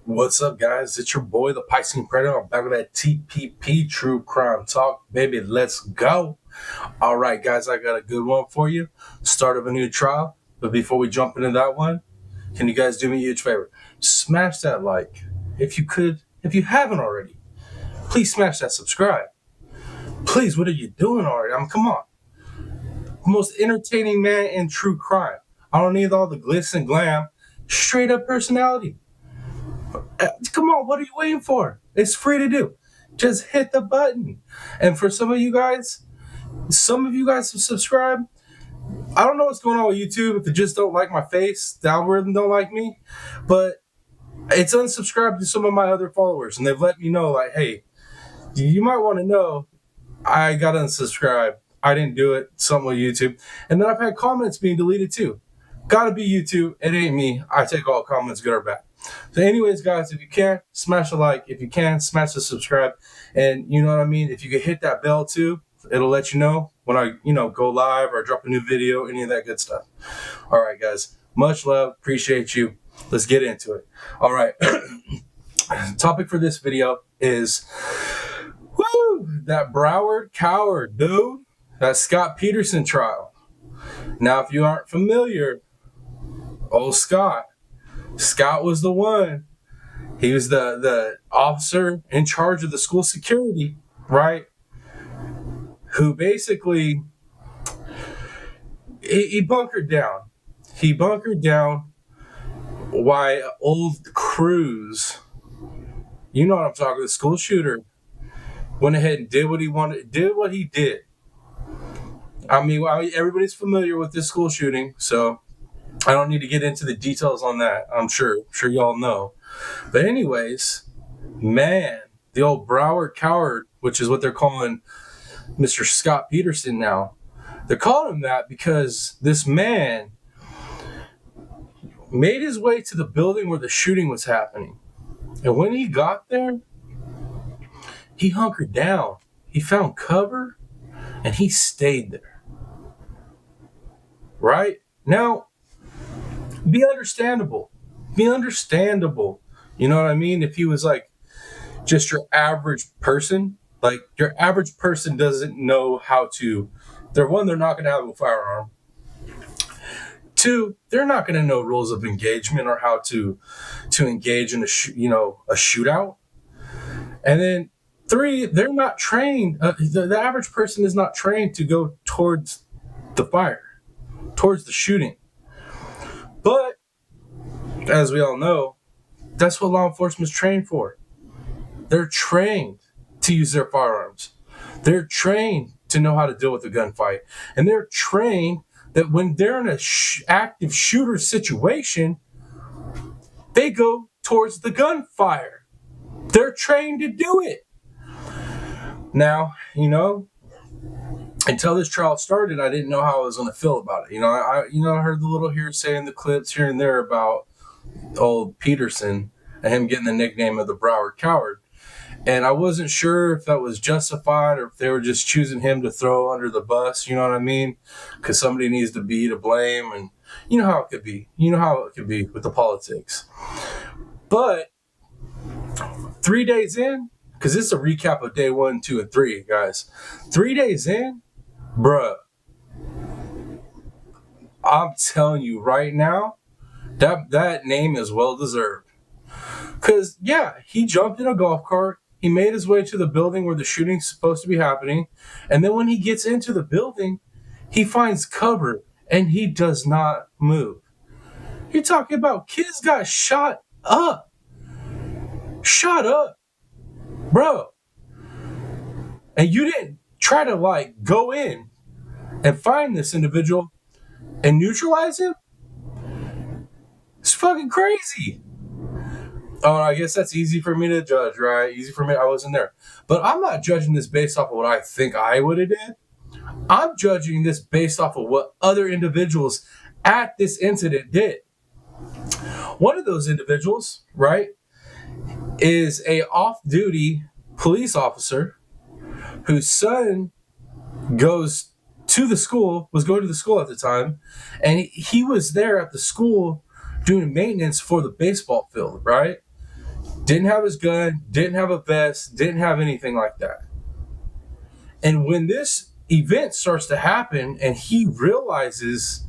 What's up, guys? It's your boy, the Piscean Predator. I'm back with that TPP True Crime Talk. Baby, let's go. All right, guys, I got a good one for you. Start of a new trial. But before we jump into that one, can you guys do me a huge favor? Smash that like. If you could, if you haven't already, please smash that subscribe. Please, what are you doing already? Come on. Most entertaining man in true crime. I don't need all the glitz and glam. Straight up personality. Come on, what are you waiting for? It's free to do. Just hit the button. And for some of you guys who subscribe, I don't know what's going on with YouTube. If they just don't like my face, the algorithm don't like me, but it's unsubscribed to some of my other followers, and they've let me know, like, hey, you might want to know I got unsubscribed. I didn't do it. Something with YouTube. And then I've had comments being deleted too. Gotta be YouTube. It ain't me. I take all comments, good or bad. So anyways, guys, if you can, smash a like. If you can, smash the subscribe. And you know what I mean? If you could hit that bell too, it'll let you know when I, go live or drop a new video, any of that good stuff. All right, guys. Much love. Appreciate you. Let's get into it. All right. Topic for this video is that Broward Coward, dude. That Scot Peterson trial. Now, if you aren't familiar, old Scott was the one. He was the officer in charge of the school security, right? Who basically, he bunkered down. He bunkered down why old Cruz, you know what I'm talking, the school shooter, went ahead and did what he did. I mean, everybody's familiar with this school shooting, so I don't need to get into the details on that. I'm sure y'all know. But anyways, man, the old Broward Coward, which is what they're calling Mr. Scot Peterson now. They're calling him that because this man made his way to the building where the shooting was happening. And when he got there, he hunkered down. He found cover, and he stayed there. Right? Now, be understandable. You know what I mean? If he was like just your average person, like your average person doesn't know how to, they're not going to have a firearm. Two, they're not going to know rules of engagement or how to engage in a shootout. And then three, they're not trained. The average person is not trained to go towards the fire, towards the shooting. But as we all know, that's what law enforcement's trained for. They're trained to use their firearms. They're trained to know how to deal with a gunfight. And they're trained that when they're in a active shooter situation, they go towards the gunfire. They're trained to do it. Now, until this trial started, I didn't know how I was going to feel about it. I heard the little hearsay in the clips here and there about old Peterson and him getting the nickname of the Broward Coward. And I wasn't sure if that was justified or if they were just choosing him to throw under the bus, you know what I mean? Because somebody needs to be to blame, and you know how it could be. You know how it could be with the politics. But 3 days in, because this is a recap of day 1, 2, and 3, guys. 3 days in, bruh, I'm telling you right now, that name is well deserved. Because, yeah, he jumped in a golf cart. He made his way to the building where the shooting's supposed to be happening. And then when he gets into the building, he finds cover and he does not move. You're talking about kids got shot up. Bro. And you didn't try to go in and find this individual and neutralize him? It's fucking crazy. Oh, I guess that's easy for me to judge, right? Easy for me. I wasn't there. But I'm not judging this based off of what I think I would have did. I'm judging this based off of what other individuals at this incident did. One of those individuals, right, is a off-duty police officer whose son was going to the school at the time, and he was there at the school doing maintenance for the baseball field, right? Didn't have his gun, didn't have a vest, didn't have anything like that. And when this event starts to happen and he realizes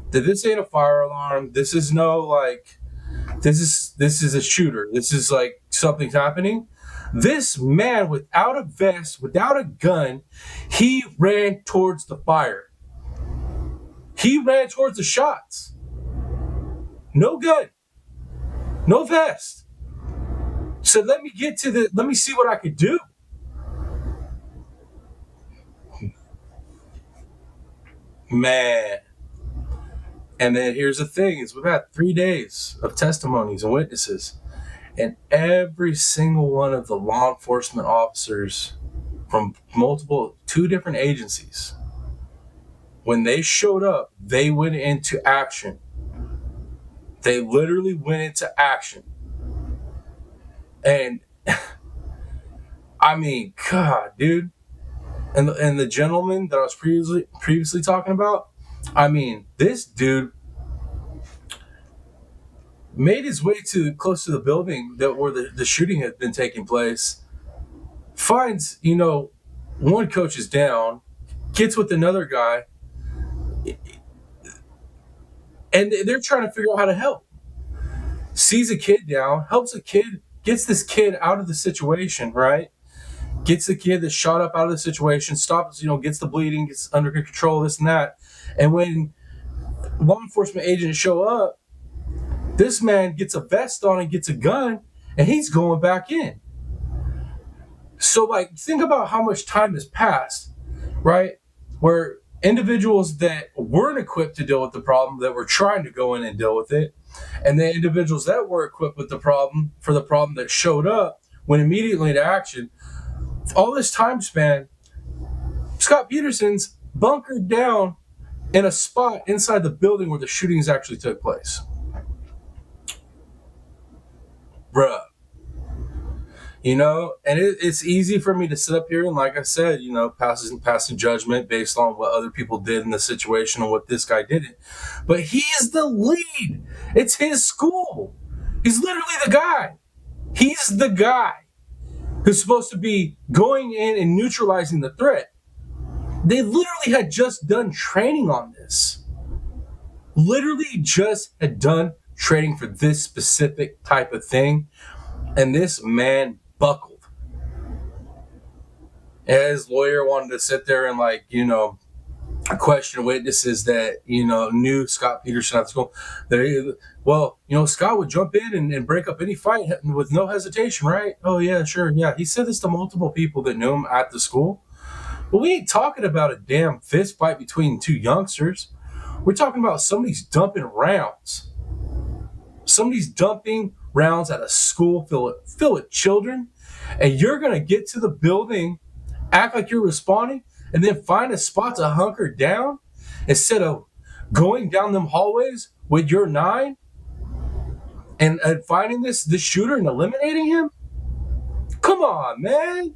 that this ain't a fire alarm, this is no like, this is a shooter, this is like something's happening. This man, without a vest, without a gun, he ran towards the fire. He ran towards the shots. No gun, no vest. Said, let me see what I could do. Man. And then here's the thing, is we've had 3 days of testimonies and witnesses. And every single one of the law enforcement officers from 2 different agencies, when they showed up, they went into action. They literally went into action. And I mean, God, dude. And the gentleman that I was previously talking about, I mean, this dude made his way close to the building where the shooting had been taking place, finds, one coach is down, gets with another guy, and they're trying to figure out how to help. Sees a kid down, helps a kid, gets this kid out of the situation, right? Gets the kid that's shot up out of the situation, stops, gets the bleeding, gets under control, this and that. And when law enforcement agents show up, this man gets a vest on and gets a gun, and he's going back in. So, like, think about how much time has passed, right? Where individuals that weren't equipped to deal with the problem, that were trying to go in and deal with it, and the individuals that were equipped with the problem that showed up, went immediately into action. All this time span, Scot Peterson's bunkered down in a spot inside the building where the shootings actually took place. Bruh. And it's easy for me to sit up here and, like I said, passing judgment based on what other people did in the situation and what this guy didn't. But he is the lead. It's his school. He's literally the guy. He's the guy who's supposed to be going in and neutralizing the threat. They literally had just done training on this. Literally just had done training for this specific type of thing. And this man buckled. And his lawyer wanted to sit there and, like, question witnesses that, knew Scot Peterson at school. Scott would jump in and break up any fight with no hesitation, right? Oh, yeah, sure. Yeah, he said this to multiple people that knew him at the school. But we ain't talking about a damn fist fight between 2 youngsters. We're talking about somebody's dumping rounds. Somebody's dumping rounds at a school filled with children, and you're going to get to the building, act like you're responding, and then find a spot to hunker down instead of going down them hallways with your 9 and finding this shooter and eliminating him? Come on, man.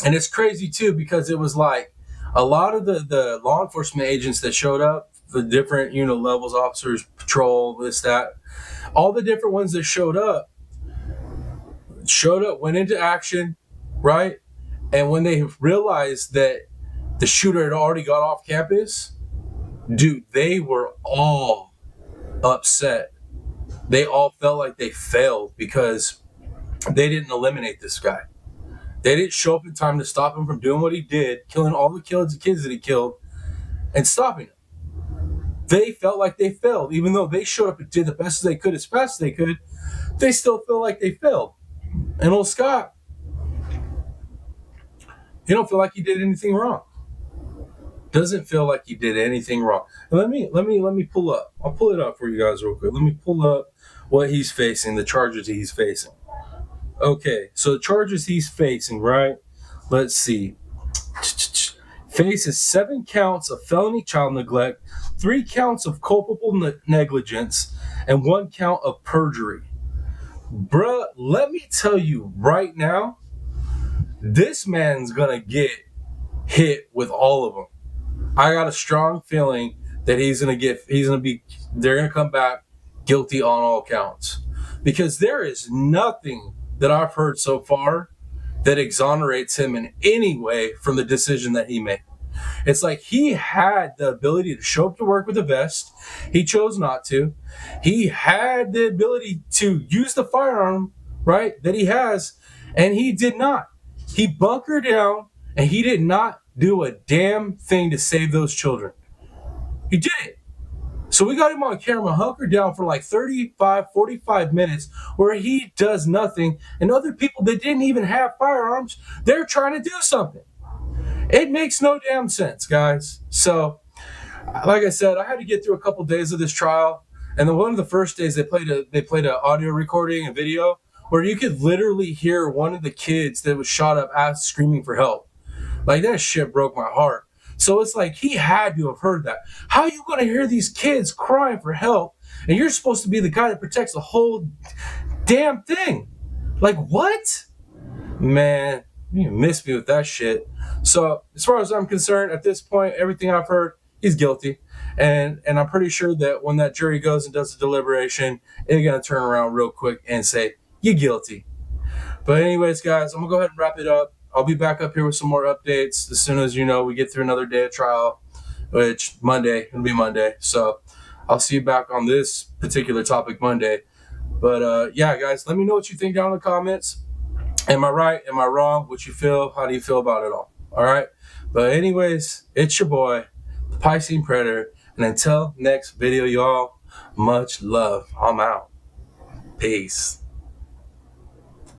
And it's crazy, too, because it was like a lot of the law enforcement agents that showed up, the different, levels, officers, patrol, this, that, all the different ones that showed up, went into action, right? And when they realized that the shooter had already got off campus, dude, they were all upset. They all felt like they failed because they didn't eliminate this guy. They didn't show up in time to stop him from doing what he did, killing all the kids that he killed, and stopping him. They felt like they failed. Even though they showed up and did the best they could as fast as they could, they still feel like they failed. And old Scott, he don't feel like he did anything wrong. Doesn't feel like he did anything wrong. And let me pull up. I'll pull it up for you guys real quick. Let me pull up what he's facing, the charges he's facing. Okay, so the charges he's facing, right? Let's see. Faces 7 counts of felony child neglect, 3 counts of culpable negligence, and 1 count of perjury. Bruh, let me tell you right now, this man's gonna get hit with all of them. I got a strong feeling that they're gonna come back guilty on all counts. because there is nothing that I've heard so far that exonerates him in any way from the decision that he made. It's like he had the ability to show up to work with a vest. He chose not to. He had the ability to use the firearm, right, that he has, and he did not. He bunkered down, and he did not do a damn thing to save those children. He didn't. So we got him on camera hunkered down for like 35, 45 minutes where he does nothing, and other people that didn't even have firearms, they're trying to do something. It makes no damn sense, guys. So, like I said, I had to get through a couple days of this trial, and then one of the first days they played an audio recording, a video, where you could literally hear one of the kids that was shot up screaming for help. Like, that shit broke my heart. So it's like he had to have heard that. How are you going to hear these kids crying for help, and you're supposed to be the guy that protects the whole damn thing? Like, what? Man, you missed me with that shit. So as far as I'm concerned, at this point, everything I've heard, he's guilty. And I'm pretty sure that when that jury goes and does the deliberation, they're going to turn around real quick and say, you're guilty. But anyways, guys, I'm going to go ahead and wrap it up. I'll be back up here with some more updates as soon as, we get through another day of trial, which it'll be Monday. So I'll see you back on this particular topic Monday. But yeah, guys, let me know what you think down in the comments. Am I right? Am I wrong? What you feel? How do you feel about it all? All right. But anyways, it's your boy, the Piscine Predator. And until next video, y'all, much love. I'm out. Peace.